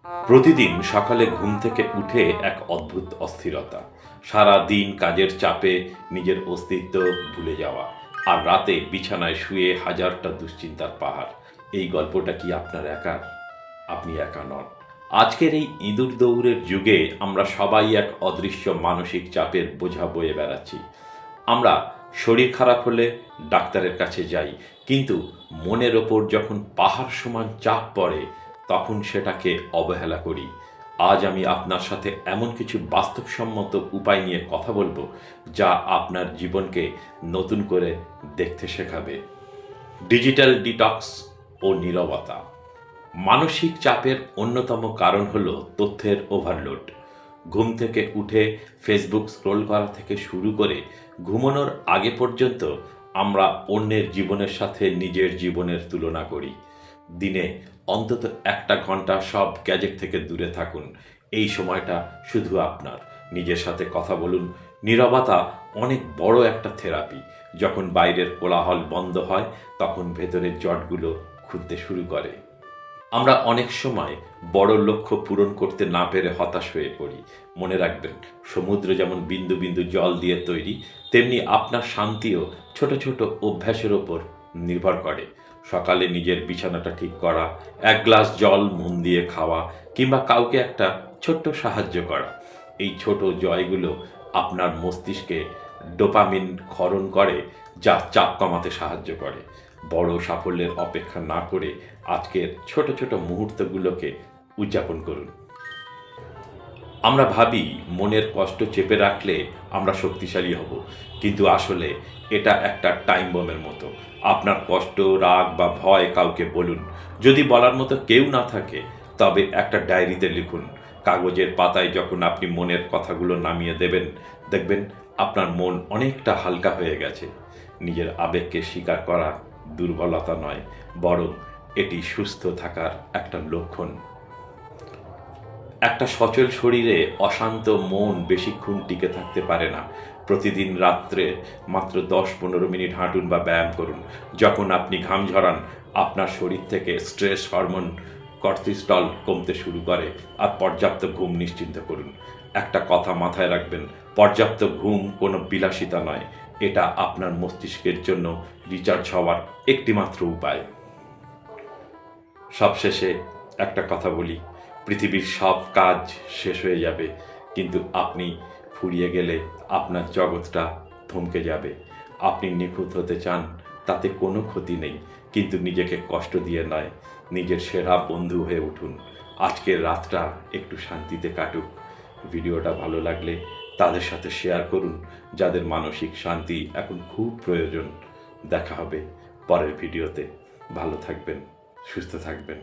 প্রতিদিন সকালে ঘুম থেকে উঠে এক অদ্ভুত অস্থিরতা। সারা দিন কাজের চাপে নিজের অস্তিত্ব ভুলে যাওয়া। আর রাতে বিছানায় শুয়ে হাজারটা দুশ্চিন্তার পাহাড়। এই গল্পটা কি আপনার একার? আপনি একা নন। আজকের এই ইঁদুর দৌড়ের যুগে আমরা সবাই এক অদৃশ্য মানসিক চাপের বোঝা বয়ে বেড়াচ্ছি। আমরা শরীর খারাপ হলে ডাক্তারের কাছে যাই, কিন্তু মনের ওপর যখন পাহাড় সমান চাপ পড়ে তখন সেটাকে অবহেলা করি। আজ আমি আপনার সাথে এমন কিছু বাস্তবসম্মত উপায় নিয়ে কথা বলবো যা আপনার জীবনকে নতুন করে দেখতে শেখাবে। ডিজিটাল ডিটক্স ও নীরবতা। মানসিক চাপের অন্যতম কারণ হলো তথ্যের ওভারলোড। ঘুম থেকে উঠে ফেসবুক স্ক্রোল করা থেকে শুরু করে ঘুমানোর আগে পর্যন্ত আমরা অন্যের জীবনের সাথে নিজের জীবনের তুলনা করি। দিনে অন্তত 1 ঘন্টা সব গ্যাজেট থেকে দূরে থাকুন। এই সময়টা শুধু আপনার। নিজের সাথে কথা বলুন। নীরবতা অনেক বড় একটা থেরাপি। যখন বাইরের কোলাহল বন্ধ হয় তখন ভেতরের জটগুলো খুলতে শুরু করে। আমরা অনেক সময় বড় লক্ষ্য পূরণ করতে না পেরে হতাশ হয়ে পড়ি। মনে রাখবেন, সমুদ্র যেমন বিন্দু বিন্দু জল দিয়ে তৈরি, তেমনি আপনার শান্তিও ছোট ছোট অভ্যাসের ওপর নির্ভর করে। সকালে নিজের বিছানাটা ঠিক করা, 1 গ্লাস জল মন দিয়ে খাওয়া, কিংবা কাউকে একটা ছোট্ট সাহায্য করা। এই ছোট জয়গুলো আপনার মস্তিষ্কে ডোপামিন ক্ষরণ করে, যা চাপ কমাতে সাহায্য করে। বড় সাফল্যের অপেক্ষা না করে আজকের ছোট ছোট মুহূর্তগুলোকে উদযাপন করুন। আমরা ভাবি মনের কষ্ট চেপে রাখলে আমরা শক্তিশালী হব, কিন্তু আসলে এটা একটা টাইম বোমের মতো। আপনার কষ্ট, রাগ বা ভয় কাউকে বলুন। যদি বলার মতো কেউ না থাকে, তবে একটা ডায়েরিতে লিখুন। কাগজের পাতায় যখন আপনি মনের কথাগুলো নামিয়ে দেবেন, দেখবেন আপনার মন অনেকটা হালকা হয়ে গেছে। নিজের আবেগকে স্বীকার করা দুর্বলতা নয়, বরং এটি সুস্থ থাকার একটা লক্ষণ। একটা সচল শরীরে অশান্ত মন বেশিক্ষণ টিকে থাকতে পারে না। প্রতিদিন রাত্রে মাত্র 10-15 মিনিট হাঁটুন বা ব্যায়াম করুন। যখন আপনি ঘাম ঝরান, আপনার শরীর থেকে স্ট্রেস হরমোন কর্টিসল কমতে শুরু করে। আর পর্যাপ্ত ঘুম নিশ্চিন্ত করুন। একটা কথা মাথায় রাখবেন, পর্যাপ্ত ঘুম কোনো বিলাসিতা নয়, এটা আপনার মস্তিষ্কের জন্য রিচার্জ হওয়ার একটিমাত্র উপায়। সবশেষে একটা কথা বলি, পৃথিবীর সব কাজ শেষ হয়ে যাবে, কিন্তু আপনি ফুরিয়ে গেলে আপনার জগৎটা থমকে যাবে। আপনি নিখুঁত হতে চান, তাতে কোনো ক্ষতি নেই, কিন্তু নিজেকে কষ্ট দিয়ে নয়, নিজের সেরা বন্ধু হয়ে উঠুন। আজকের রাতটা একটু শান্তিতে কাটুক। ভিডিওটা ভালো লাগলে তাদের সাথে শেয়ার করুন, যাদের মানসিক শান্তি এখন খুব প্রয়োজন। দেখা হবে পরের ভিডিওতে। ভালো থাকবেন, সুস্থ থাকবেন।